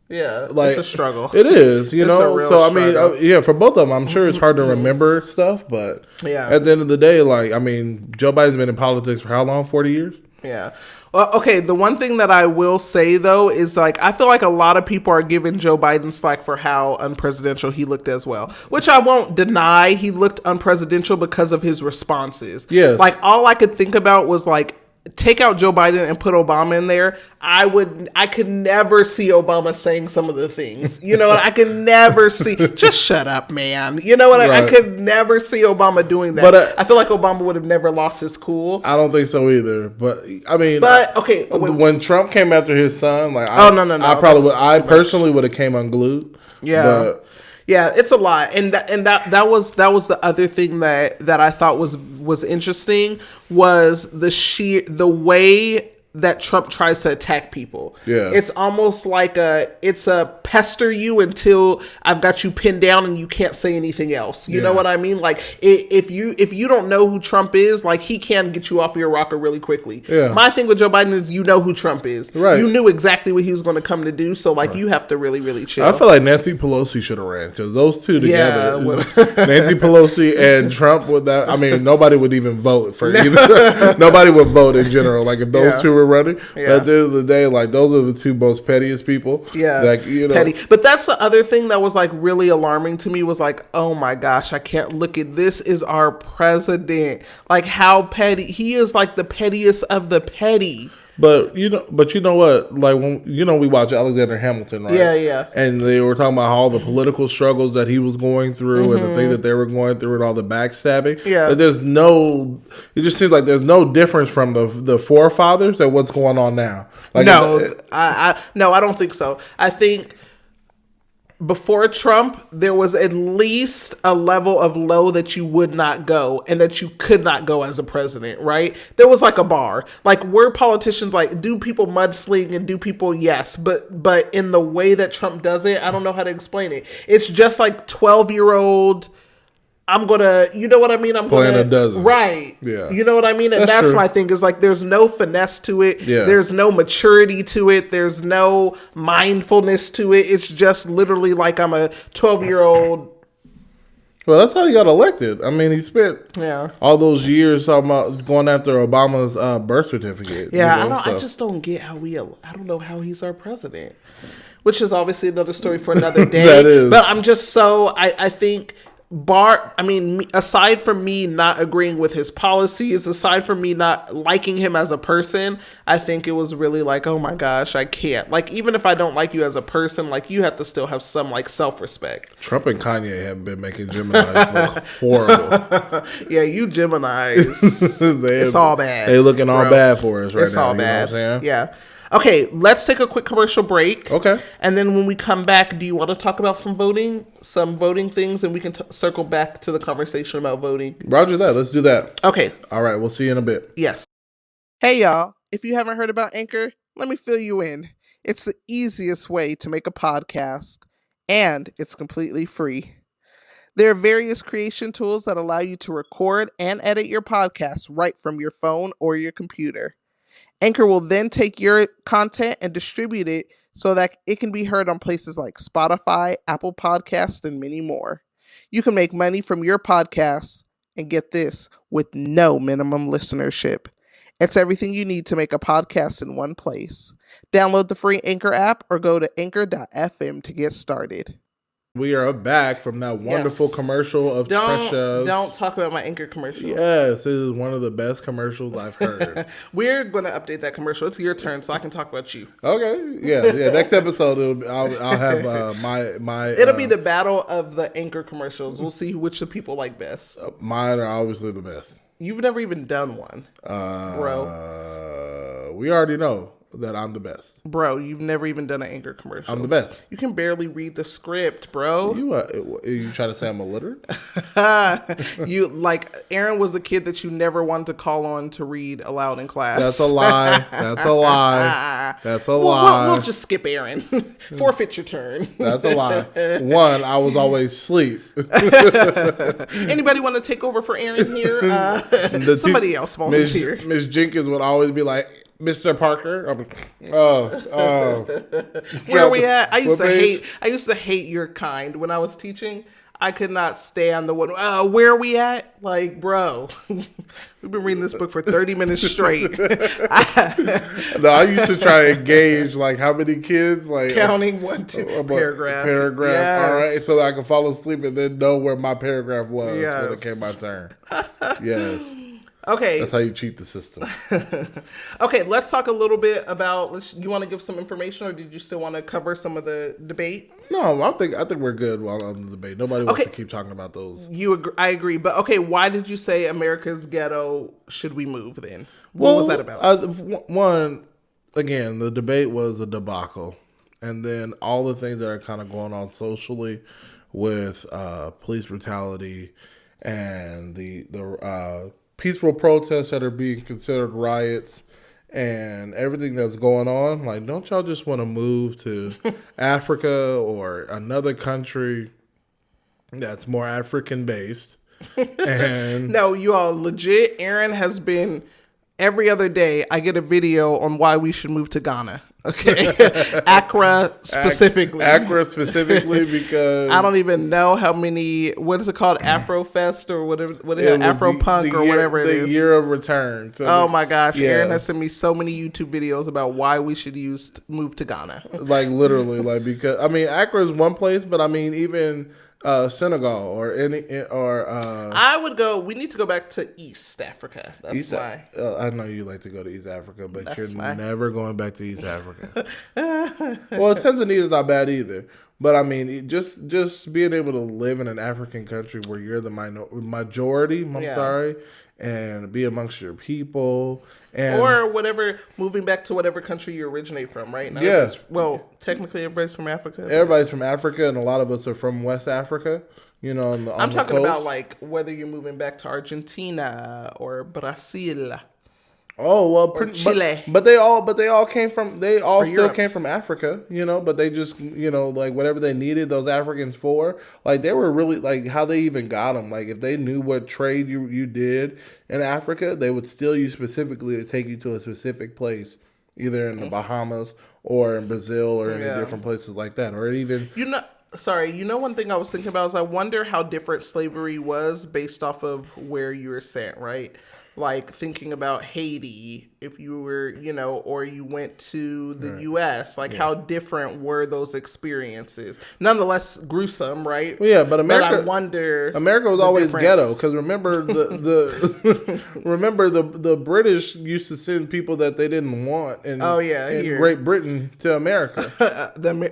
Yeah, it's a struggle. It is, So, struggle. I mean, for both of them, I'm sure it's hard to remember stuff, but at the end of the day, like, I mean, Joe Biden's been in politics for how long? 40 years? Yeah. Well, okay, the one thing that I will say, though, is, like, I feel like a lot of people are giving Joe Biden slack for how unpresidential he looked as well, which I won't deny. He looked unpresidential because of his responses. Yes. Like, all I could think about was, like, take out Joe Biden and put Obama in there. I could never see Obama saying some of the things. You know what? I could never see. Just shut up, man. You know what? Right. I could never see Obama doing that. But I feel like Obama would have never lost his cool. I don't think so either. But I mean, okay. When Trump came after his son, like, no. I personally would have came unglued. Yeah. But, yeah, it's a lot, and that was the other thing that I thought was interesting was the way that Trump tries to attack people. Yeah. It's almost like it's a pester you until I've got you pinned down and you can't say anything else. You know what I mean? Like if you don't know who Trump is, like he can get you off your rocker really quickly. Yeah. My thing with Joe Biden is you know who Trump is. Right. You knew exactly what he was going to come to do. So like you have to really, really chill. I feel like Nancy Pelosi should have ran because those two together, Nancy Pelosi and Trump would that. I mean, nobody would even vote for either. Nobody would vote in general. Like if those two were running. Yeah. At the end of the day, like those are the two most pettiest people. Yeah, like petty. But that's the other thing that was like really alarming to me was like, oh my gosh, I can't look at this. Is our president like how petty he is? Like the pettiest of the petty. But you know what? Like when we watch Alexander Hamilton, right? Yeah. And they were talking about all the political struggles that he was going through, and the things that they were going through, and all the backstabbing. Yeah. But it just seems like there's no difference from the forefathers and what's going on now. Like I don't think so. I think before Trump, there was at least a level of low that you would not go and that you could not go as a president, right? There was like a bar. Like, were politicians like, do people mudsling and do people? Yes. But in the way that Trump does it, I don't know how to explain it. It's just like 12-year-old. I'm gonna, you know what I mean? I'm playing gonna, a dozen. Right. Yeah. You know what I mean? And that's true. my thing is like, there's no finesse to it. Yeah. There's no maturity to it. There's no mindfulness to it. It's just literally like I'm a 12-year-old. Well, that's how he got elected. I mean, he spent all those years talking about going after Obama's birth certificate. Yeah, I just don't get how I don't know how he's our president, which is obviously another story for another day. That is. But I'm just I think aside from me not agreeing with his policies, aside from me not liking him as a person, I think it was really like, oh my gosh, I can't. Like, even if I don't like you as a person, like, you have to still have some like self-respect. Trump and Kanye have been making Geminis look horrible. Yeah, you Geminis. It's all bad. They looking all bad for us right now. It's all bad. You know what I'm saying? Yeah. Okay, let's take a quick commercial break. Okay. And then when we come back, do you want to talk about some voting things, and we can circle back to the conversation about voting? Roger that. Let's do that. Okay. All right. We'll see you in a bit. Yes. Hey, y'all. If you haven't heard about Anchor, let me fill you in. It's the easiest way to make a podcast, and it's completely free. There are various creation tools that allow you to record and edit your podcast right from your phone or your computer. Anchor will then take your content and distribute it so that it can be heard on places like Spotify, Apple Podcasts, and many more. You can make money from your podcasts, and get this, with no minimum listenership. It's everything you need to make a podcast in one place. Download the free Anchor app or go to anchor.fm to get started. We are back from that wonderful commercial of Trisha's. Don't talk about my Anchor commercial. Yes, this is one of the best commercials I've heard. We're going to update that commercial. It's your turn, so I can talk about you. Okay. Yeah. Next episode, I'll have my. It'll be the battle of the Anchor commercials. We'll see which the people like best. Mine are obviously the best. You've never even done one, bro. We already know that I'm the best. Bro, you've never even done an Anchor commercial. I'm the best. You can barely read the script, bro. You trying to say I'm illiterate? You, like, Aaron was a kid that you never wanted to call on to read aloud in class. That's a lie. That's a lie. That's a lie. We'll just skip Aaron. Forfeit your turn. That's a lie. One, I was always asleep. Anybody want to take over for Aaron here? Somebody else volunteer. Miss Jenkins would always be like, Mr. Parker. Where are we at? I used to hate your kind when I was teaching. I could not stand the one. Where are we at? Like, bro, we've been reading this book for 30 minutes straight. No, I used to try to gauge like how many kids, like counting 1, 2 paragraph. Yes. All right, so that I can fall asleep and then know where my paragraph was when it came my turn. Yes. Okay. That's how you cheat the system. Okay, let's talk a little bit about, you want to give some information, or did you still want to cover some of the debate? No, I think we're good while on the debate. Nobody wants to keep talking about those. I agree. But okay, why did you say America's Ghetto should we move then? What was that about? One, again, the debate was a debacle. And then all the things that are kind of going on socially with police brutality and the peaceful protests that are being considered riots and everything that's going on. Like, don't y'all just want to move to Africa or another country that's more African based? And no, you all legit. Aaron has been every other day. I get a video on why we should move to Ghana. Okay, Accra specifically. Accra specifically because I don't even know how many. What is it called? Afrofest or whatever? What is it? Afro Punk or whatever it is. The year of return. So my gosh, Aaron has sent me so many YouTube videos about why we should move to Ghana. Like literally, like because I mean Accra is one place, but I mean even Senegal or I would go. We need to go back to East Africa. That's East. why. I know you like to go to East Africa, but That's you're why. never going back to East Africa. Well, Tanzania is not bad either. But I mean, just being able to live in an African country where you're the majority, and be amongst your people, and Or whatever, moving back to whatever country you originate from, right? Yes. Well, technically everybody's from Africa. everybody's from Africa, and a lot of us are from West Africa. On I'm the talking coast. about like whether you're moving back to Argentina or Brazil. Oh well, Chile. but they all came from still Europe. came from Africa, But they just like whatever they needed those Africans for, like they were really like how they even got them. Like if they knew what trade you did in Africa, they would steal you specifically to take you to a specific place, either in the Bahamas or in Brazil or any different places like that, or even one thing I was thinking about is I wonder how different slavery was based off of where you were sent, right? Like thinking about Haiti, if you were, or you went to the U.S., like how different were those experiences? Nonetheless, gruesome, right? Well, yeah, but America. I wonder. America was always ghetto because remember remember the British used to send people that they didn't want in Great Britain to America.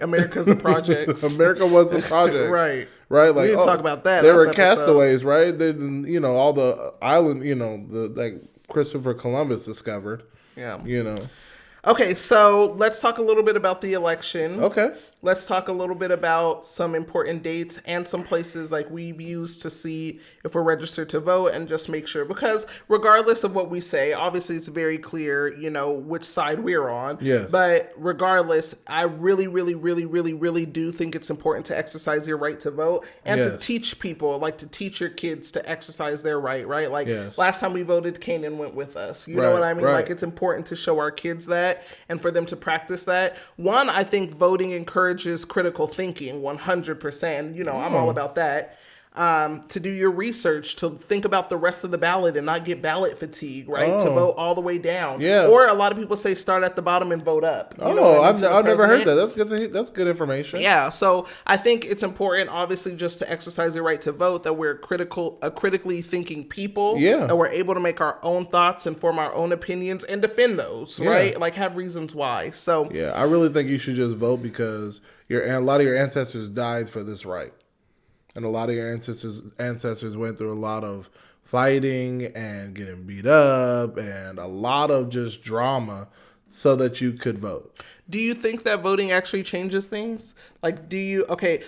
America's a project. America was a project, right? Like we didn't talk about that. They were castaways, right? They, all the island, like Christopher Columbus discovered. Yeah. Okay, so let's talk a little bit about the election. Okay. Let's talk a little bit about some important dates and some places like we've used to see if we're registered to vote and just make sure. Because regardless of what we say, obviously it's very clear, which side we're on. Yes. But regardless, I really, really, really, really, really do think it's important to exercise your right to vote and to teach people, like to teach your kids to exercise their right? Like last time we voted, Kanan went with us. You know what I mean? Right. Like it's important to show our kids that and for them to practice that. One, I think voting encourages critical thinking 100%. I'm all about that. To do your research, to think about the rest of the ballot and not get ballot fatigue, right? To vote all the way down. Yeah. Or a lot of people say start at the bottom and vote up. I've never heard that. That's good information. Yeah. So I think it's important, obviously, just to exercise your right to vote, that we're critically thinking people. Yeah. That we're able to make our own thoughts and form our own opinions and defend those, right? Like have reasons why. So yeah, I really think you should just vote because a lot of your ancestors died for this right. And a lot of your ancestors went through a lot of fighting and getting beat up and a lot of just drama so that you could vote. Do you think that voting actually changes things? Like,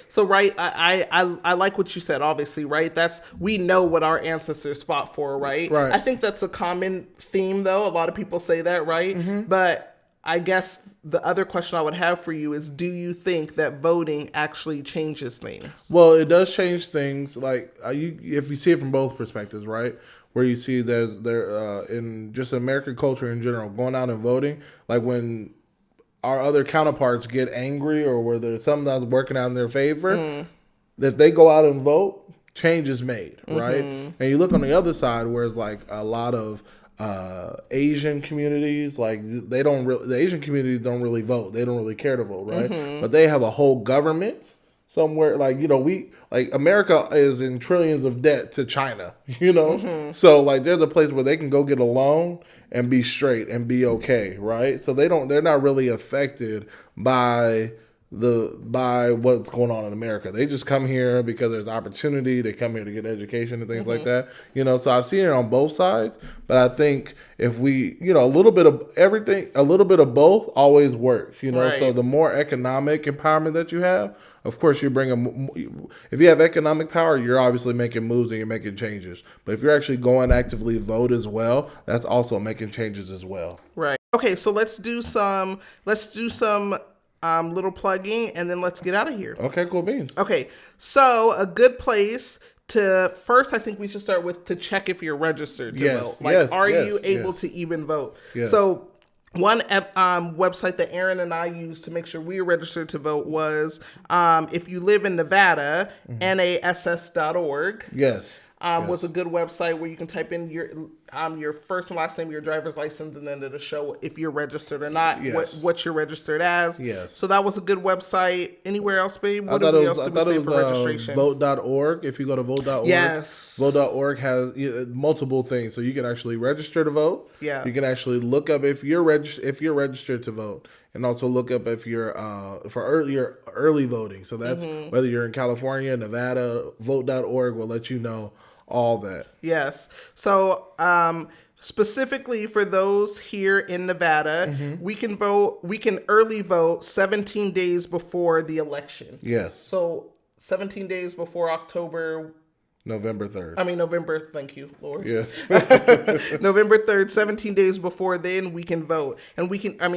so right, I like what you said, obviously, right? We know what our ancestors fought for, right? Right. I think that's a common theme, though. A lot of people say that, right? Mm-hmm. But I guess the other question I would have for you is, do you think that voting actually changes things? Well, it does change things. Like if you see it from both perspectives, right? Where you see there in just American culture in general, going out and voting, like when our other counterparts get angry or where there's something that's working out in their favor, that they go out and vote, change is made, right? And you look on the other side where it's like a lot of Asian communities, like the Asian community don't really vote. They don't really care to vote, right? But they have a whole government somewhere. Like, America is in trillions of debt to China, So like there's a place where they can go get a loan and be straight and be okay, right? So they're not really affected by what's going on in America. They just come here because there's opportunity. They come here to get education and things like that. So I've seen it on both sides, but I think if we, a little bit of everything, a little bit of both always works, Right. So the more economic empowerment that you have, of course if you have economic power, you're obviously making moves and you're making changes. But if you're actually going actively vote as well, that's also making changes as well. Right. Okay. So let's do some little plugging and then let's get out of here. Okay, cool beans. Okay, so a good place to first, I think we should start with to check if you're registered to vote. Like, are you able to even vote? Yes. So one website that Aaron and I used to make sure we were registered to vote was if you live in Nevada, nass.org. Yes. Was a good website where you can type in your first and last name, your driver's license, and then it'll show if you're registered or not, Yes. what you're registered as. Yes. So that was a good website. Anywhere else, babe? What else did we say for registration? Vote.org. If you go to vote.org, yes. Vote.org has multiple things. So you can actually register to vote. Yeah. You can actually look up if you're registered to vote, and also look up if you're for early voting. So that's whether you're in California, Nevada. Vote.org will let you know all that. Yes. So specifically for those here in Nevada, we can vote. We can early vote 17 days before the election. Yes. So 17 days before November 3rd. November. Thank you, Lord. Yes. November 3rd, 17 days before then, we can vote. And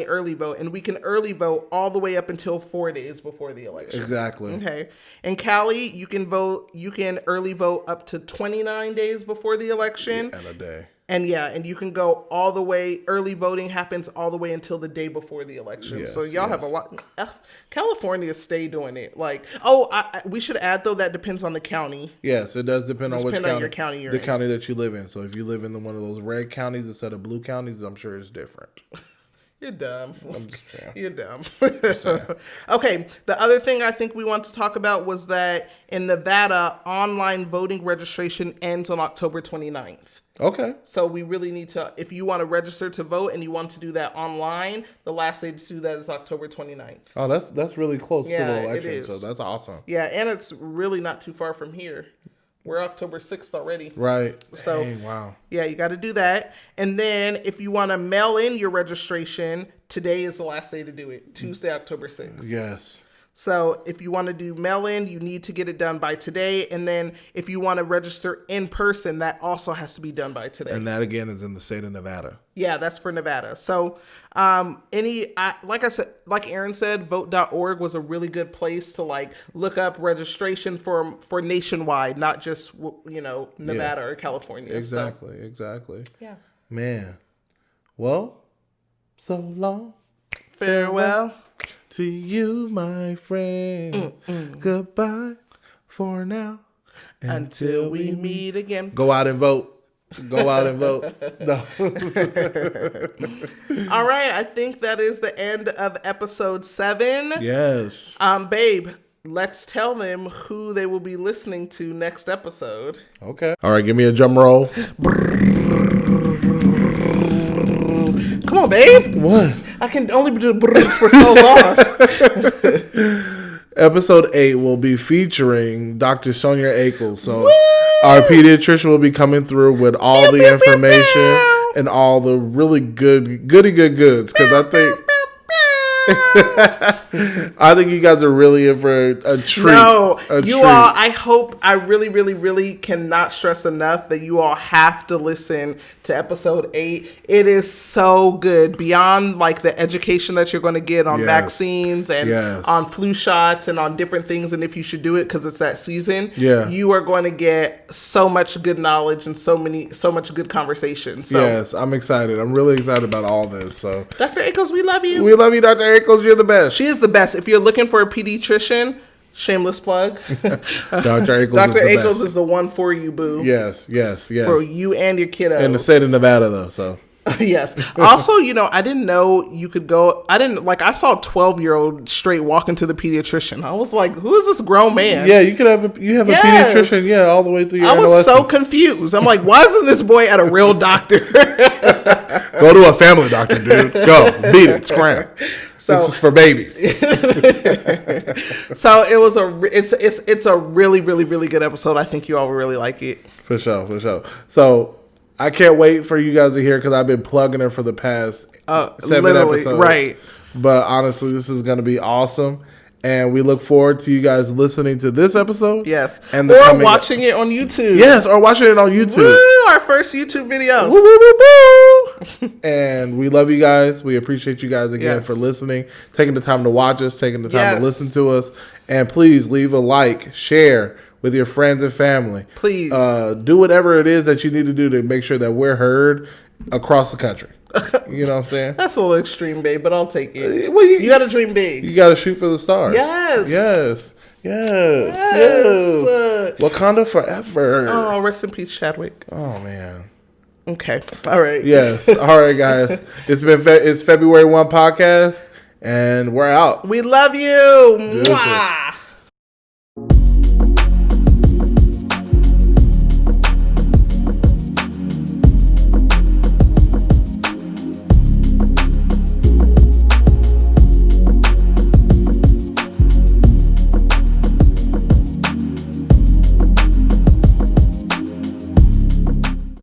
early vote. And we can early vote all the way up until 4 days before the election. Exactly. Okay. In Cali, you can early vote up to 29 days before the election. And a day. And you can go all the way. Early voting happens all the way until the day before the election. Yes, so y'all have a lot. California stay doing it. We should add though that depends on the county. Yes, it does depend on which county. Your county you're the in. county that you live in. So if you live in one of those red counties instead of blue counties, I'm sure it's different. You're dumb. I'm just saying. You're dumb. Just saying. Okay. The other thing I think we want to talk about was that in Nevada, online voting registration ends on October 29th. Okay. So we really need to, if you want to register to vote and you want to do that online, the last day to do that is October 29th. Oh, that's really close to the election. It is. So that's awesome. Yeah, and it's really not too far from here. We're October 6th already. Right. So, dang, wow. Yeah, you got to do that. And then if you want to mail in your registration, today is the last day to do it. Tuesday, October 6th. Yes. So if you want to do mail-in, you need to get it done by today. And then if you want to register in person, that also has to be done by today. And that, again, is in the state of Nevada. Yeah, that's for Nevada. So like I said, like Aaron said, vote.org was a really good place to look up registration for nationwide, not just, Nevada or California. Exactly. Yeah. Man. Well, so long. Farewell. To you, my friend. Goodbye for now. Until we meet again. Go out and vote. Go out and vote. No. All right. I think that is the end of episode 7. Yes. Babe, let's tell them who they will be listening to next episode. Okay. All right. Give me a drum roll. Come on, babe. What? I can only do the for so long. Episode 8 will be featuring Dr. Sonia Ackles. So our pediatrician will be coming through with all the information and all the really goody goods. Because I think you guys are really in for a treat. No, you all, I really, really, really cannot stress enough that you all have to listen to episode 8. It is so good. Beyond the education that you're going to get on vaccines and on flu shots and on different things and if you should do it because it's that season, you are going to get so much good knowledge and so much good conversation. So, yes, I'm excited. I'm really excited about all this. So, Dr. Ackles, we love you. We love you, Dr. Ackles. You're the best. She is the best. If you're looking for a pediatrician, shameless plug. Dr. Ackles is the one for you, boo. Yes. For you and your kiddos. In the state of Nevada, though, so. Yes. Also, I didn't know you could go. I saw a 12-year-old straight walking to the pediatrician. I was like, who is this grown man? Yeah, you have a pediatrician, all the way through your adolescence. I was so confused. I'm like, why isn't this boy at a real doctor? Go to a family doctor, dude. Go. Beat it. Scram. This is for babies. So it's a really, really, really good episode. I think you all will really like it. For sure. So I can't wait for you guys to hear because I've been plugging it for the past 7 episodes. Right. But honestly, this is going to be awesome. And we look forward to you guys listening to this episode. Yes. And or watching it on YouTube. Yes, or watching it on YouTube. Woo, our first YouTube video. Woo, woo, woo, woo. And we love you guys. We appreciate you guys again for listening, taking the time to watch us, taking the time to listen to us. And please leave a like, share with your friends and family. Please. Do whatever it is that you need to do to make sure that we're heard across the country. You know what I'm saying? That's a little extreme, babe, but I'll take it. Well, you got to dream big. You got to shoot for the stars. Yes. Wakanda forever. Oh, rest in peace, Chadwick. Oh, man. Okay. All right. Yes. All right, guys. It's February 1 podcast, and we're out. We love you. Deuces. Mwah.